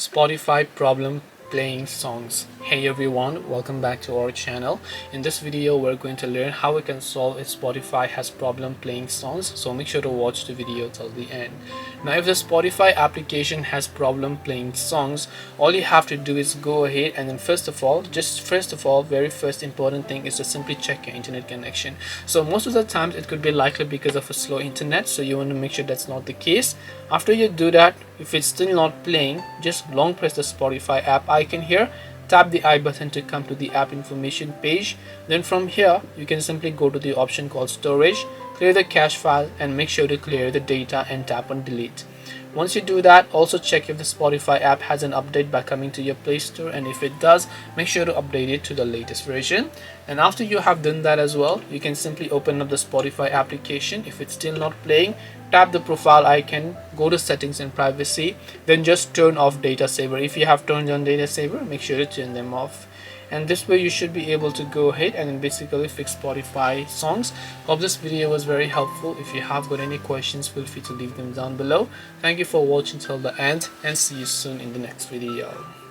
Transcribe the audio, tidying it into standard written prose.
Spotify problem playing songs. Hey everyone, welcome back to our channel. In this video we're going to learn how we can solve if Spotify has problem playing songs, so make sure to watch the video till the end. Now if the Spotify application has problem playing songs, all you have to do is go ahead and then first of all very first important thing is to simply check your internet connection. So most of the times it could be likely because of a slow internet, so you want to make sure that's not the case. After you do that, if it's still not playing, just long press the Spotify app icon here, tap the I button to come to the app information page. Then from here you can simply go to the option called storage, clear the cache file and make sure to clear the data and tap on delete. Once you do that, also check if the Spotify app has an update by coming to your Play Store, and if it does, make sure to update it to the latest version. And after you have done that as well, you can simply open up the Spotify application. If it's still not playing, tap the profile icon, go to settings and privacy, then just turn off data saver. If you have turned on data saver, make sure to turn them off. And this way you should be able to go ahead and basically fix Spotify songs. Hope this video was very helpful. If you have got any questions, feel free to leave them down below. Thank you for watching till the end and see you soon in the next video.